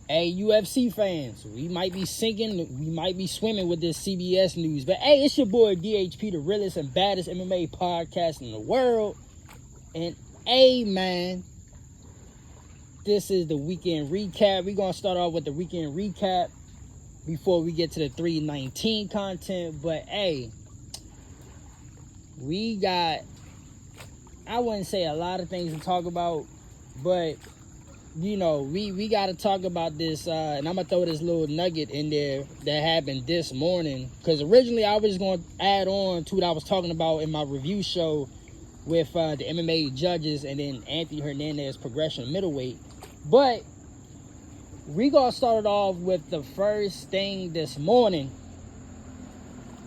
Hey, UFC fans, we might be sinking, we might be swimming with this CBS news. But hey, it's your boy DHP, the realest and baddest MMA podcast in the world. And hey, man, this is the weekend recap. We're going to start off with the weekend recap before we get to the 319 content. But hey, we got, I wouldn't say a lot of things to talk about, but you know, we got to talk about this, and I'm going to throw this little nugget in there that happened this morning. Because originally I was going to add on to what I was talking about in my review show with the MMA judges and then Anthony Hernandez progression middleweight. But we going to start it off with the first thing this morning.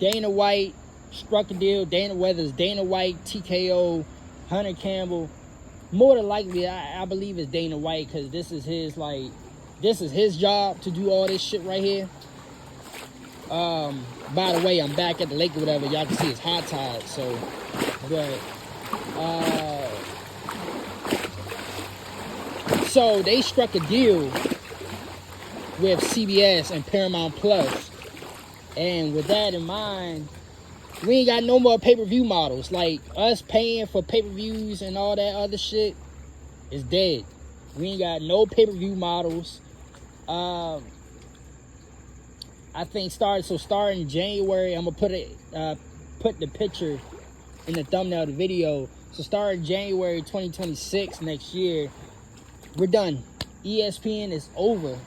Dana White struck a deal. Whether it's Dana White, TKO, Hunter Campbell. More than likely, I believe it's Dana White, because this is his job to do all this shit right here. By the way, I'm back at the lake or whatever. Y'all can see it's hot tide. So, so they struck a deal with CBS and Paramount Plus, and with that in mind, we ain't got no more pay-per-view models. Like, us paying for pay-per-views and all that other shit is dead. We ain't got no pay-per-view models. I think starting January, I'm gonna put the picture in the thumbnail of the video. So starting January 2026 next year, we're done. ESPN is over.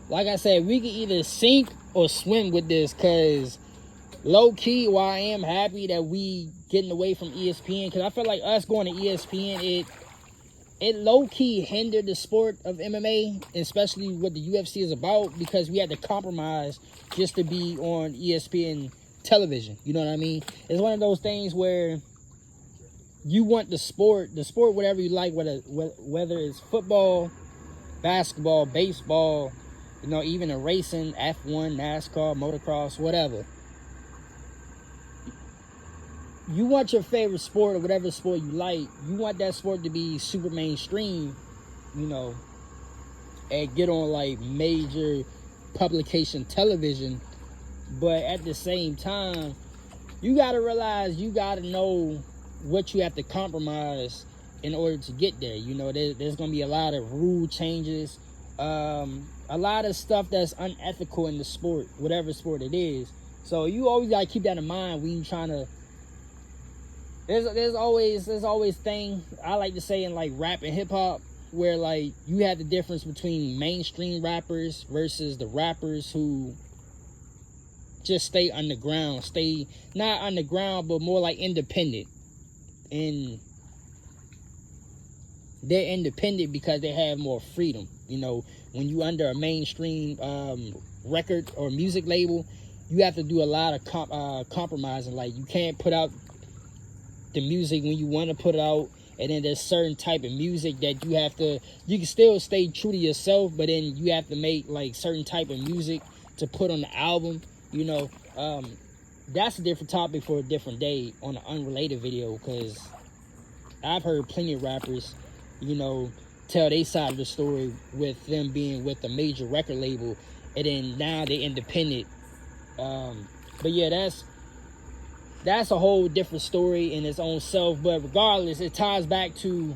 Like I said, we can either sink or swim with this, because low-key, while I am happy that we getting away from ESPN, because I feel like us going to ESPN, it low-key hindered the sport of MMA, especially what the UFC is about, because we had to compromise just to be on ESPN television. You know what I mean? It's one of those things where you want the sport, whatever you like, whether it's football, basketball, baseball, you know, even in racing, F1, NASCAR, motocross, whatever. You want your favorite sport or whatever sport you like, you want that sport to be super mainstream, you know, and get on like major publication television. But at the same time, you got to realize, you got to know what you have to compromise in order to get there. You know, there's going to be a lot of rule changes, a lot of stuff that's unethical in the sport, whatever sport it is. So you always got to keep that in mind when you're trying to, there's always thing I like to say in like rap and hip hop, where like you have the difference between mainstream rappers versus the rappers who just stay underground, stay not underground, but more like independent. And they're independent because they have more freedom. You know, when you under a mainstream record or music label, you have to do a lot of compromising. Like, you can't put out the music when you want to put it out, and then there's certain type of music that you can still stay true to yourself, but then you have to make like certain type of music to put on the album. You know, that's a different topic for a different day on an unrelated video, because I've heard plenty of rappers, you know, tell their side of the story with them being with a major record label, and then now they're independent. But yeah, that's a whole different story in its own self. But regardless, it ties back to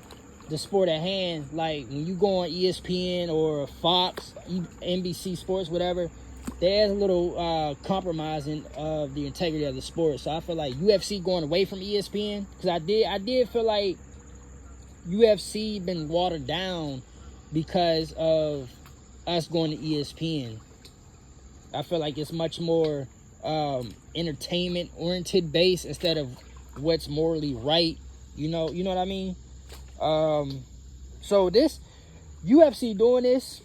the sport at hand. Like, when you go on ESPN or Fox, NBC Sports, whatever, there's a little compromising of the integrity of the sport. So I feel like UFC going away from ESPN, because I did feel like UFC been watered down because of us going to ESPN. I feel like it's much more entertainment oriented based instead of what's morally right. You know what I mean? So this UFC doing this,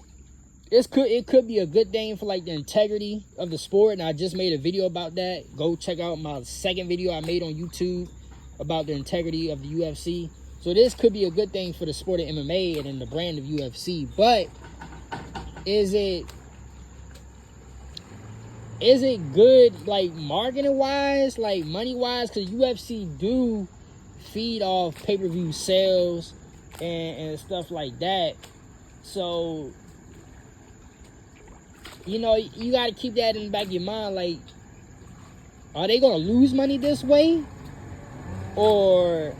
it could be a good thing for like the integrity of the sport, and I just made a video about that. Go check out my second video I made on YouTube about the integrity of the UFC. So this could be a good thing for the sport of MMA and in the brand of UFC. But is it good, like, marketing wise, like money wise? Because UFC do feed off pay-per-view sales, and stuff like that. So, you know, you got to keep that in the back of your mind. Like, are they going to lose money this way? Or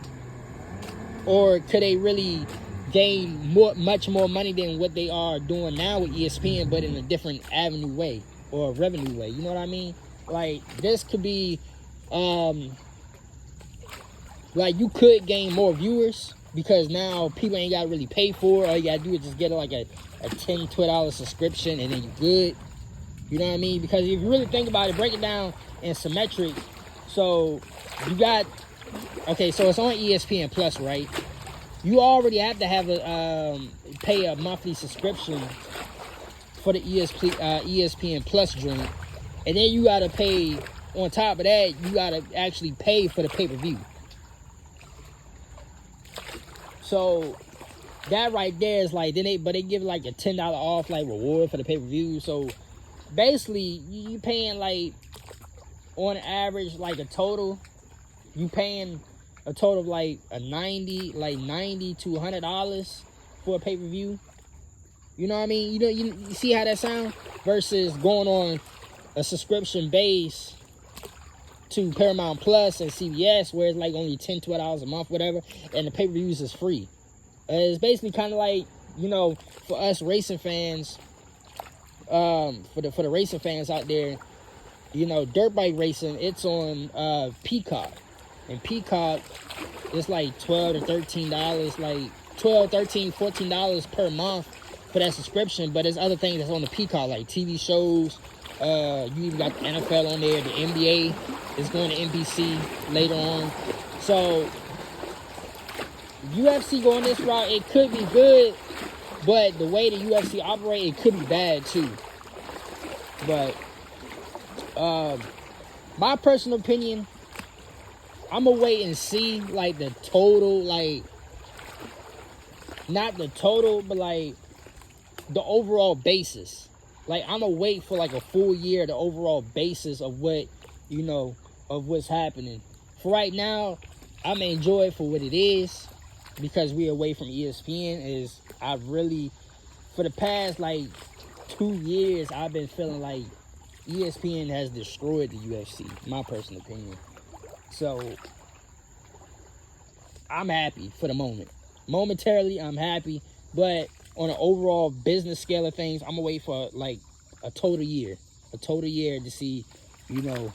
could they really gain much more money than what they are doing now with ESPN, but in a different avenue way or revenue way? You know what I mean? Like, this could be, like, you could gain more viewers because now people ain't got to really pay for it. All you got to do is just get like a $10, $12 subscription and then you're good. You know what I mean? Because if you really think about it, break it down in symmetric. So you got, okay, so it's on ESPN Plus, right? You already have to have pay a monthly subscription for the ESPN Plus joint. And then you got to pay, on top of that, you got to actually pay for the pay-per-view. So that right there is like, but they give like a $10 off like reward for the pay-per-view. So basically you paying like on average like a total, you paying a total of like $90 to $100 for a pay-per-view. You know what I mean? You see how that sound? Versus going on a subscription base to Paramount Plus and CBS, where it's like only $10, $12 a month, whatever, and the pay-per-views is free. It's basically kind of like, you know, for us racing fans, for the racing fans out there, you know, dirt bike racing, it's on Peacock. And Peacock is like $12 to $13, like $12, $13, $14 per month for that subscription. But there's other things that's on the Peacock, like TV shows. You even got the NFL on there. The NBA is going to NBC later on. So UFC going this route, it could be good, but the way the UFC operate, it could be bad too. But my personal opinion, I'm gonna wait and see like the total, like not the total, but like the overall basis. Like, I'm gonna wait for like a full year, the overall basis of what, you know, of what's happening. For right now, I'm gonna enjoy it for what it is, because we're away from ESPN. I've really, for the past like 2 years, I've been feeling like ESPN has destroyed the UFC, my personal opinion. So I'm happy for the moment. Momentarily, I'm happy, but on an overall business scale of things, I'm gonna wait for like a total year to see, you know,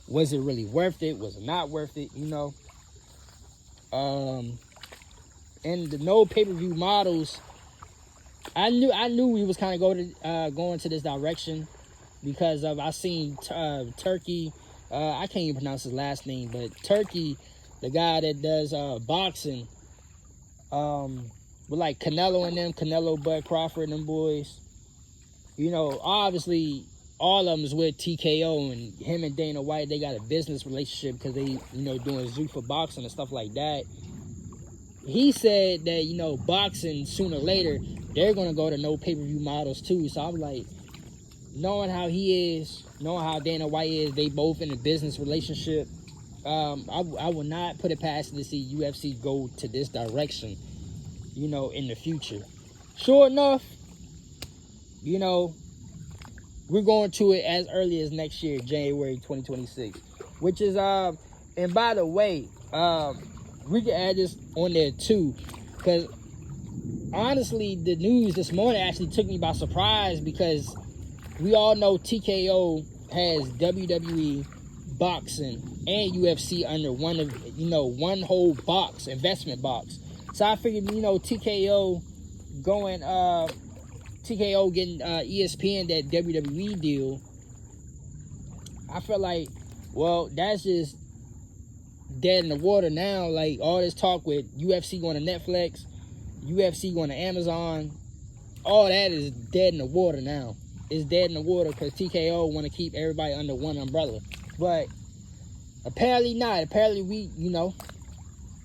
was it really worth it? Was it not worth it? You know, and the no pay-per-view models, I knew we was kind of going to this direction, because I seen Turkey. I can't even pronounce his last name, but Turkey, the guy that does boxing, with like Canelo, Bud Crawford, and them boys. You know, obviously all of them is with TKO, and him and Dana White, they got a business relationship because they, you know, doing Zuffa boxing and stuff like that. He said that, you know, boxing sooner or later, they're going to go to no pay-per-view models too. So I'm like, knowing how he is, knowing how Dana White is, they both in a business relationship. I will not put it past to see UFC go to this direction, you know, in the future. Sure enough, you know, we're going to it as early as next year, January 2026, which is, and by the way, we can add this on there too, because honestly, the news this morning actually took me by surprise, because we all know TKO has WWE, boxing, and UFC under one whole box, investment box. So I figured, you know, TKO getting ESPN, that WWE deal, I feel like, well, that's just dead in the water now. Like, all this talk with UFC going to Netflix, UFC going to Amazon, all that is dead in the water now. It's dead in the water because TKO want to keep everybody under one umbrella. But apparently not. Apparently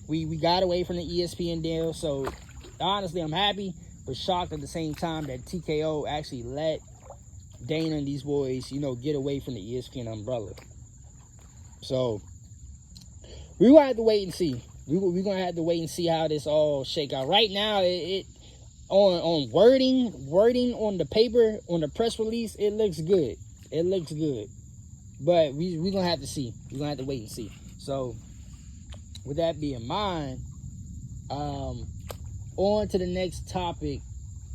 we got away from the ESPN deal. So honestly, I'm happy, but shocked at the same time that TKO actually let Dana and these boys, you know, get away from the ESPN umbrella. So we will have to wait and see. we're gonna have to wait and see how this all shake out. Right now, it on wording on the paper, on the press release, it looks good. It looks good. But we're gonna have to see. We're gonna have to wait and see. So with that being in mind, on to the next topic,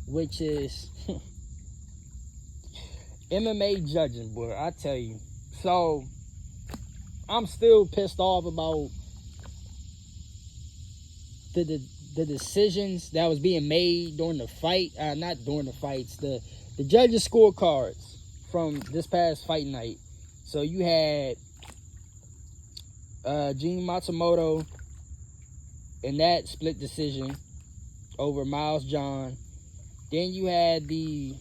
which is MMA judging, boy. I tell you. So I'm still pissed off about the decisions that was being made during the fight. Not during the fights. The judges' scorecards from this past fight night. So you had Gene Matsumoto in that split decision over Miles John. Then you had the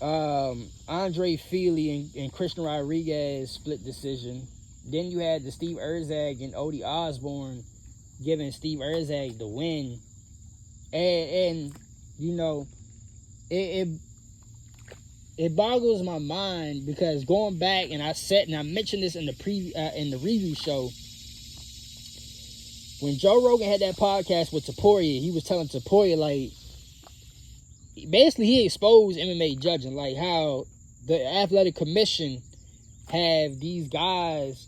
Andre Feely and Christian Rodriguez split decision. Then you had the Steve Erzag and Odie Osborne giving Steve Erzag the win. And you know, it boggles my mind, because going back, and I mentioned this in the review show, when Joe Rogan had that podcast with Taporia, he was telling Taporia, like, basically he exposed MMA judging, like how the athletic commission have these guys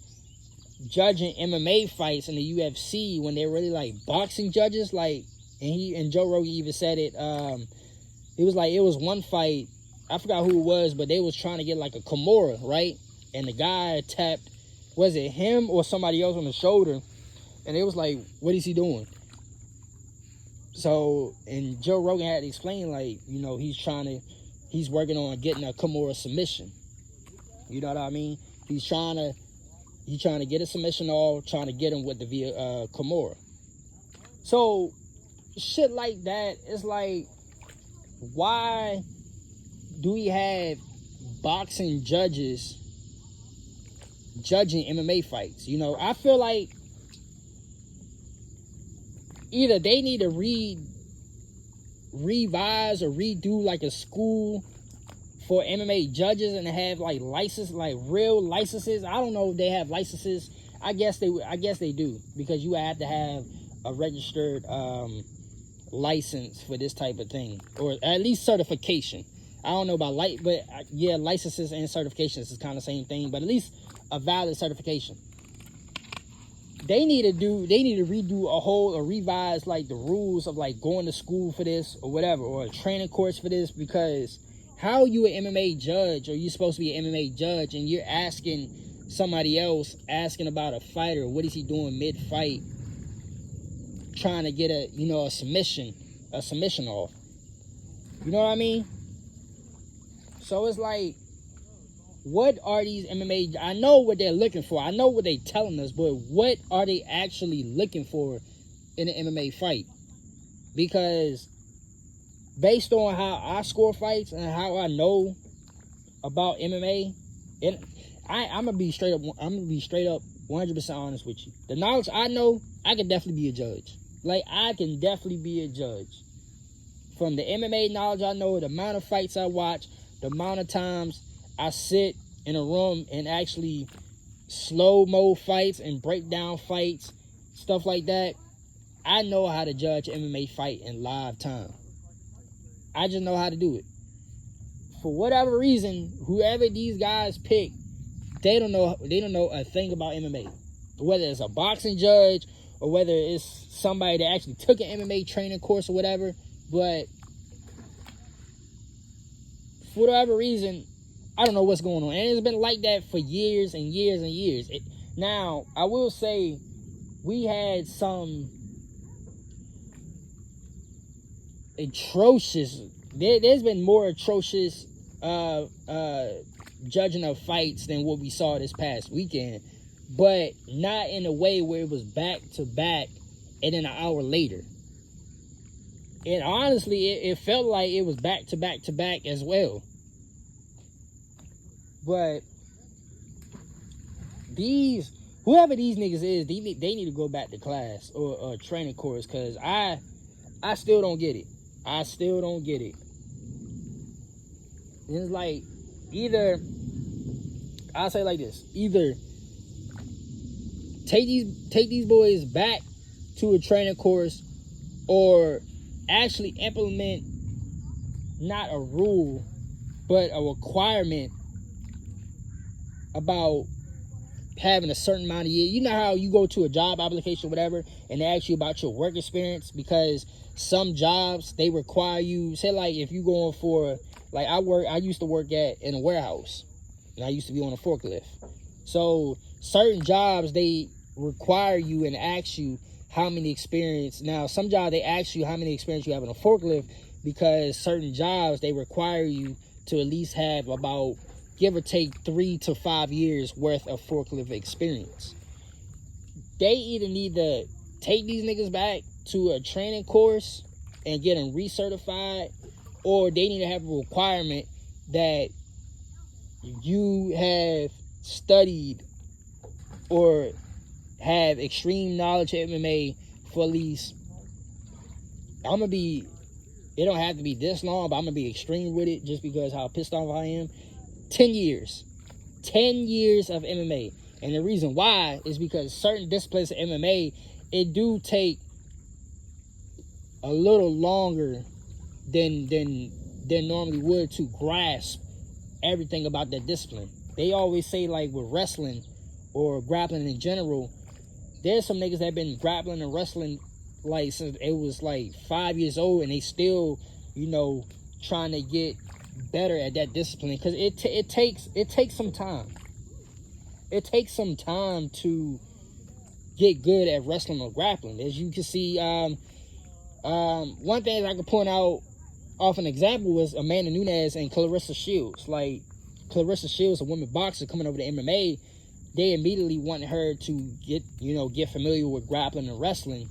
judging MMA fights in the UFC when they're really like boxing judges, like, and Joe Rogan even said it. It was like, it was one fight, I forgot who it was, but they was trying to get like a Kimura, right? And the guy tapped, was it him or somebody else on the shoulder? And it was like, what is he doing? So, and Joe Rogan had to explain, like, you know, he's working on getting a Kimura submission. You know what I mean? He's trying to get a submission off, trying to get him with the Kimura. So, shit like that, it's like, why do we have boxing judges judging MMA fights? You know, I feel like either they need to revise or redo like a school for MMA judges and have like license, like real licenses. I don't know if they have licenses. I guess they do, because you have to have a registered license for this type of thing, or at least certification. I don't know about but yeah, licenses and certifications is kind of the same thing, but at least a valid certification. They need to redo or revise like the rules of like going to school for this or whatever, or a training course for this, because how you an MMA judge, or you're supposed to be an MMA judge, and you're asking somebody else, asking about a fighter, what is he doing mid-fight, trying to get a submission off. You know what I mean? So it's like, what are these MMA... I know what they're looking for. I know what they're telling us, but what are they actually looking for in an MMA fight? Because based on how I score fights and how I know about MMA, and I'm gonna be straight up 100% honest with you. The knowledge I know, I can definitely be a judge. Like, I can definitely be a judge. From the MMA knowledge I know, the amount of fights I watch, the amount of times I sit in a room and actually slow-mo fights and break down fights, stuff like that, I know how to judge an MMA fight in live time. I just know how to do it. For whatever reason, whoever these guys pick, they don't know a thing about MMA. Whether it's a boxing judge or whether it's somebody that actually took an MMA training course or whatever, but for whatever reason, I don't know what's going on. And it's been like that for years and years and years. Now, I will say, we had some atrocious... There's been more atrocious judging of fights than what we saw this past weekend. But not in a way where it was back to back and then an hour later. And honestly, it felt like it was back to back to back as well. But whoever these niggas is, they need to go back to class or a training course, because I still don't get it. I still don't get it. And it's like, I'll say it like this, either take these boys back to a training course, or actually implement not a rule but a requirement about having a certain amount of years. You know how you go to a job application or whatever and they ask you about your work experience, because some jobs they require you, say like if you going for, like I used to work in a warehouse and I used to be on a forklift. So certain jobs they require you and ask you how many experience. Now some jobs they ask you how many experience you have in a forklift, because certain jobs they require you to at least have about, give or take, 3 to 5 years worth of forklift experience. They either need to take these niggas back to a training course and get them recertified, or they need to have a requirement that you have studied or have extreme knowledge of MMA for at least, it don't have to be this long, but I'm going to be extreme with it just because how pissed off I am. 10 years. 10 years of MMA. And the reason why is because certain disciplines of MMA, it do take a little longer than normally would to grasp everything about that discipline. They always say, like with wrestling or grappling in general, there's some niggas that have been grappling and wrestling like since it was like 5 years old, and they still, trying to get better at that discipline, because it takes some time. It takes some time to get good at wrestling or grappling. As you can see, one thing I could point out off an example was Amanda Nunes and Clarissa Shields. Like Clarissa Shields, a woman boxer coming over to MMA, they immediately wanted her to get familiar with grappling and wrestling.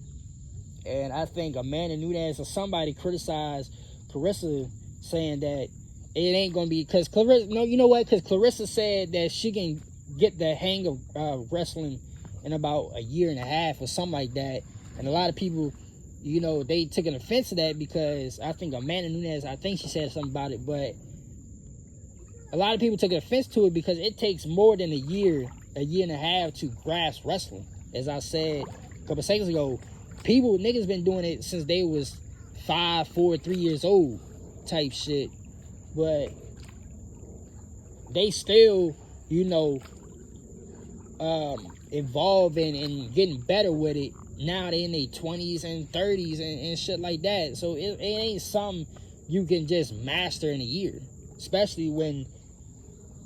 And I think Amanda Nunes or somebody criticized Clarissa, saying that it ain't gonna be, because Clarissa, no, you know what? Because Clarissa said that she can get the hang of wrestling in about a year and a half or something like that. And a lot of people, they took an offense to that, because I think Amanda Nunes, I think she said something about it, but a lot of people took offense to it because it takes more than a year and a half to grasp wrestling. As I said a couple seconds ago, niggas been doing it since they was 5, 4, 3 years old type shit. But they still, evolving and getting better with it. Now they in their 20s and 30s and shit like that. So it ain't something you can just master in a year. Especially when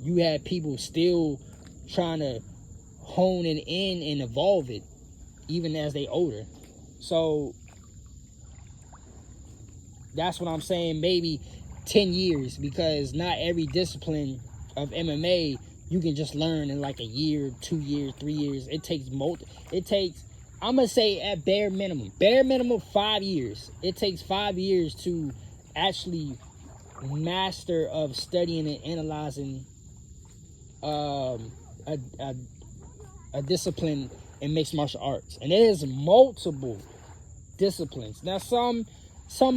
you have people still trying to hone it in and evolve it, even as they older. So that's what I'm saying, maybe 10 years, because not every discipline of MMA you can just learn in like a year, 2 years, 3 years. It takes, I'm going to say at bare minimum 5 years. It takes 5 years to actually master of studying and analyzing a discipline in mixed martial arts. And there's multiple disciplines. Now some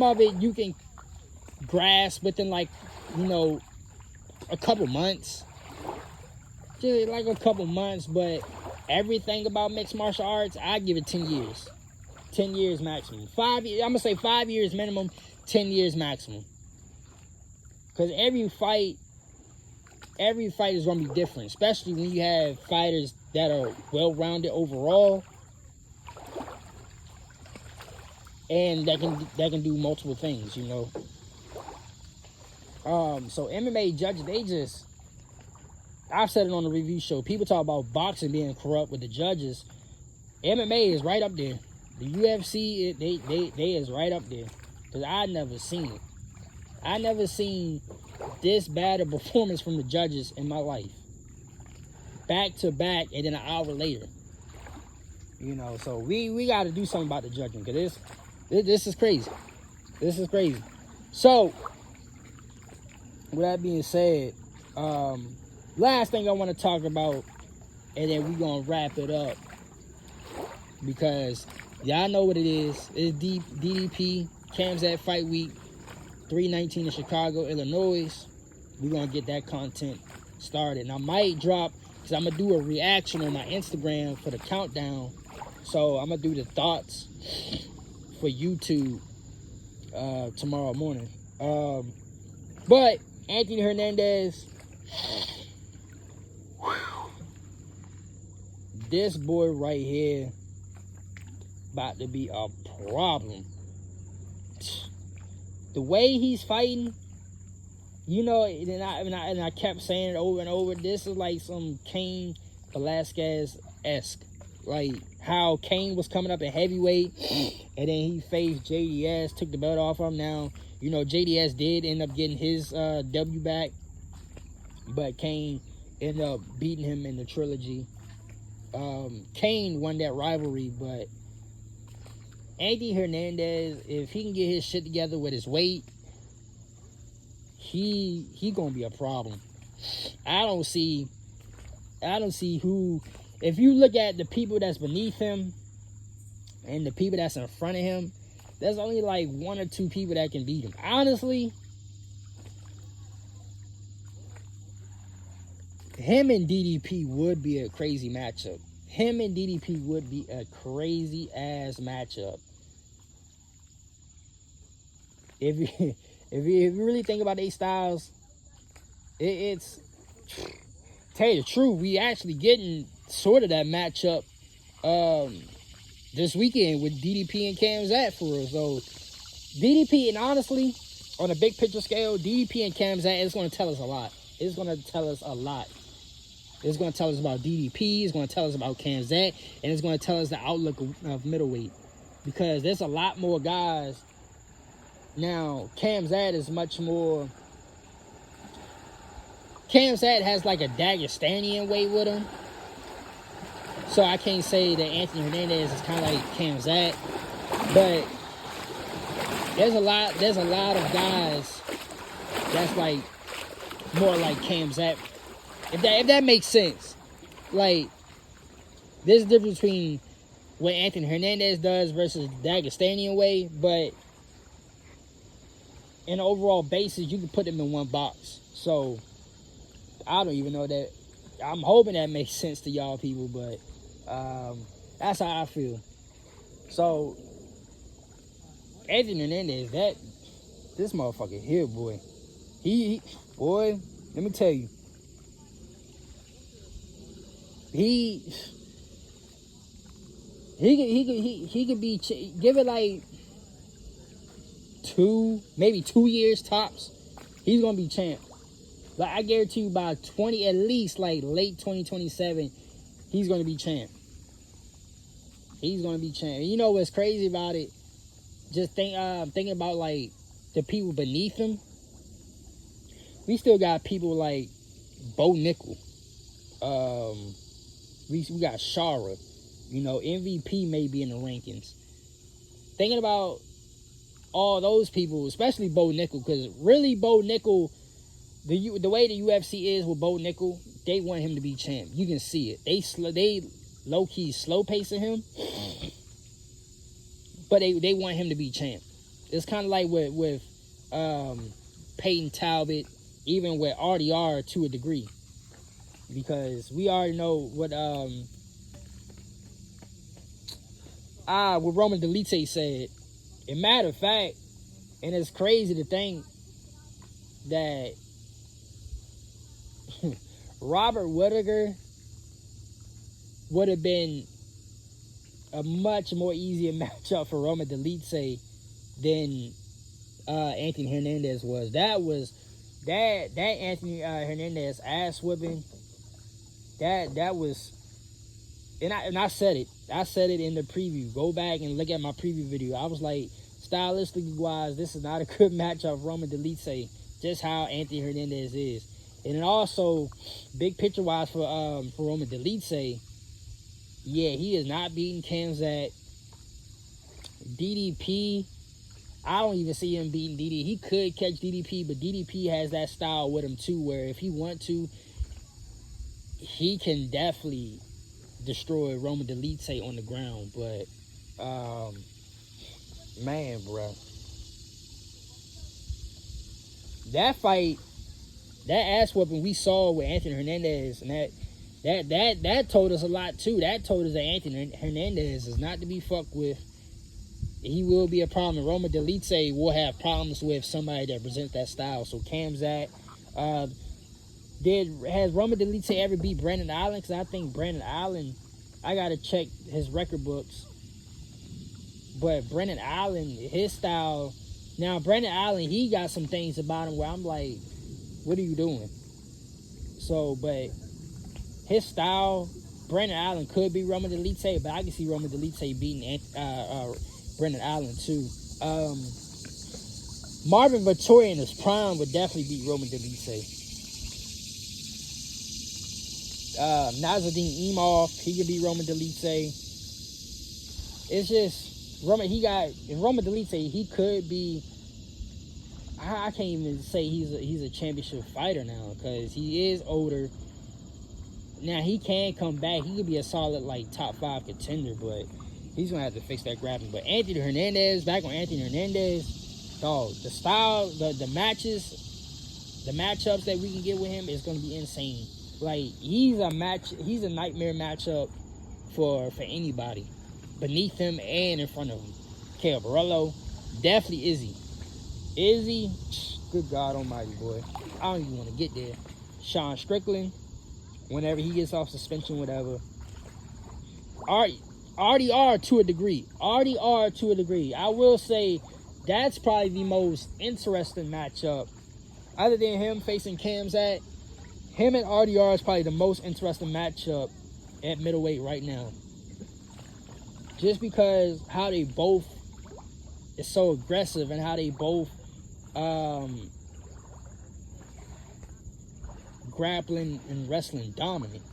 of it you can grasp within like a couple months, just like a couple months. But everything about mixed martial arts, I give it 10 years. 10 years maximum. 5 years, I'm gonna say 5 years minimum, 10 years maximum, because every fight is gonna be different, especially when you have fighters that are well-rounded overall and that can do multiple things, So MMA judges, I've said it on the review show, people talk about boxing being corrupt with the judges. MMA is right up there. The UFC, they is right up there, because I never seen it. I never seen this bad a performance from the judges in my life, back to back, and then an hour later. So we got to do something about the judging, because this is crazy. This is crazy. So with that being said, last thing I want to talk about, and then we're gonna wrap it up, because y'all know what it is. It's DDP Camzat Fight Week 319 in Chicago, Illinois. We're gonna get that content started, and I might drop because I'm gonna do a reaction on my Instagram for the countdown. So I'm gonna do the thoughts for YouTube tomorrow morning. But Anthony Hernandez, this boy right here about to be a problem. The way he's fighting, you know, and I kept saying it over and over, this is like some Cain Velasquez-esque. Like how Cain was coming up in heavyweight and then he faced JDS, took the belt off him. Now, you know, JDS did end up getting his W back, but Cain ended up beating him in the trilogy. Cain won that rivalry, but Anthony Hernandez, if he can get his shit together with his weight, he gonna be a problem. I don't see who. If you look at the people that's beneath him and the people that's in front of him, there's only like 1 or 2 people that can beat him. Honestly, him and DDP would be a crazy matchup. Him and DDP would be a crazy ass matchup. If you really think about their styles, it's tell you the truth, we actually getting sort of that matchup this weekend with DDP and Cam Zat for real. So DDP, and honestly, on a big picture scale, DDP and Cam Zat is going to tell us a lot. It's going to tell us a lot. It's going to tell us about DDP. It's going to tell us about Cam Zat, and it's going to tell us the outlook of middleweight, because there's a lot more guys. Now, Cam Zat is much more. Cam Zat has like a Dagestanian weight with him. So I can't say that Anthony Hernandez is kind of like Cam Zat. But there's a lot of guys that's like more like Cam Zat. If that makes sense. Like, there's a difference between what Anthony Hernandez does versus the Dagestanian way, but in an overall basis, you can put them in one box. So I don't even know that. I'm hoping that makes sense to y'all people, but that's how I feel. So Anthony Hernandez, this motherfucker here, boy. Boy, let me tell you. He could be, give it like maybe 2 years tops. He's gonna be champ. Like, I guarantee you by at least like late 2027, he's gonna be champ. He's gonna be champ. And you know what's crazy about it? Just thinking about like the people beneath him. We still got people like Bo Nickel. We got Shara. You know, MVP may be in the rankings. Thinking about all those people, especially Bo Nickel, because really Bo Nickel, the way the UFC is with Bo Nickel, they want him to be champ. You can see it. They low-key slow pacing him, but they want him to be champ. It's kind of like with Peyton Talbot, even with RDR to a degree, because we already know what Roman Delite said. And matter of fact, and it's crazy to think that Robert Whittaker would have been a much more easier matchup for Roman Delite than Anthony Hernandez was. That Anthony Hernandez ass whipping. That was, and I said it. I said it in the preview. Go back and look at my preview video. I was like, stylistically wise, this is not a good matchup for Roman Delite. Just how Anthony Hernandez is. And then also, big picture wise for Roman Delite, yeah, he is not beating Cam Zat. DDP, I don't even see him beating DDP. He could catch DDP, but DDP has that style with him too, where if he want to, he can definitely destroy Roman Delite on the ground. But man, bro, that fight, that ass whooping we saw with Anthony Hernandez, and That told us a lot too. That told us that Anthony Hernandez is not to be fucked with. He will be a problem. Roma Delite will have problems with somebody that presents that style. So Kamzat, has Roma Delite ever beat Brandon Allen? Because I think Brandon Allen, I gotta check his record books. But Brandon Allen, his style. Now Brandon Allen, he got some things about him where I'm like, what are you doing? So, but his style, Brandon Allen could be Roma Delite, but I can see Roma Delite beating Brandon Allen too. Marvin Vettori in his prime would definitely beat Roma Delite. Nazardine Imhoff, he could beat Roma Delite. It's just Roma Delite, he could be. I can't even say he's a championship fighter now because he is older. Now he can come back. He could be a solid like top 5 contender, but he's gonna have to fix that grappling. But Anthony Hernandez, back on Anthony Hernandez, dog, the style, the matches, the matchups that we can get with him is gonna be insane. Like he's a nightmare matchup for anybody, beneath him and in front of him. Caio Borrello, definitely Izzy, good God Almighty, boy, I don't even want to get there. Sean Strickland, whenever he gets off suspension, whatever. RDR to a degree. I will say that's probably the most interesting matchup. Other than him facing Kamzat, him and RDR is probably the most interesting matchup at middleweight right now. Just because how they both is so aggressive and how they both grappling and wrestling dominant.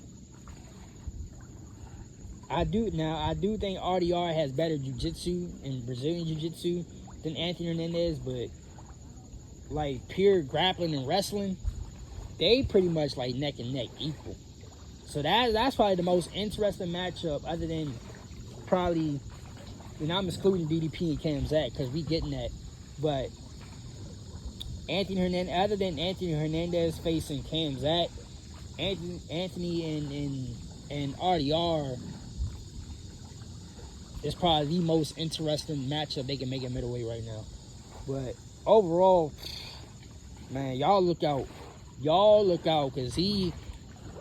I do think RDR has better jiu-jitsu and Brazilian jiu-jitsu than Anthony Hernandez, but like pure grappling and wrestling, they pretty much like neck and neck equal. So that's probably the most interesting matchup, other than probably, and I'm excluding DDP and Kamzat because we getting that, but Anthony Hernandez, other than Anthony Hernandez facing Kamzat, Anthony and RDR is probably the most interesting matchup they can make at middleweight right now. But overall, man, y'all look out, because he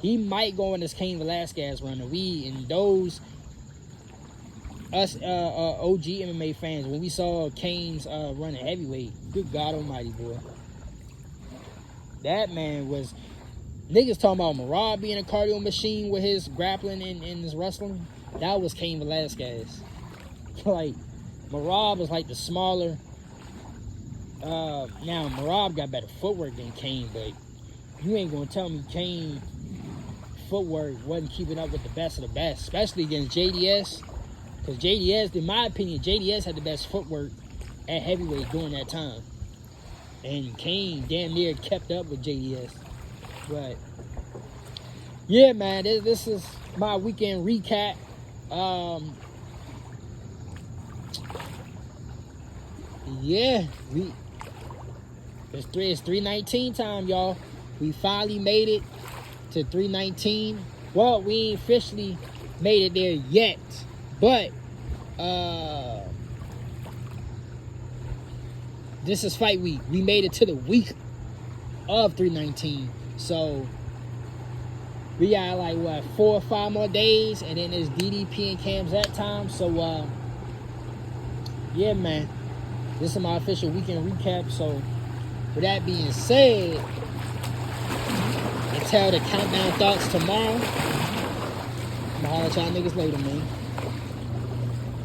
might go in this Cain Velasquez run. And those us OG MMA fans, when we saw Cain's run at heavyweight, good God Almighty, boy, that man was, niggas talking about Marab being a cardio machine with his grappling and his wrestling. That was Cain Velasquez. Like Marab was like the smaller. Now Marab got better footwork than Cain, but you ain't gonna tell me Cain footwork wasn't keeping up with the best of the best, especially against JDS. Because JDS, in my opinion, JDS had the best footwork at heavyweight during that time. And Cain damn near kept up with JDS. But, yeah, man, this is my weekend recap. Yeah, it's 319 time, y'all. We finally made it to 319. Well, we ain't officially made it there yet. But, this is fight week. We made it to the week of 319. So, we got like, 4 or 5 more days. And then there's DDP and Kamzat time. So, yeah, man. This is my official weekend recap. So, with that being said, until the countdown thoughts tomorrow, I'm gonna holler at y'all niggas later, man.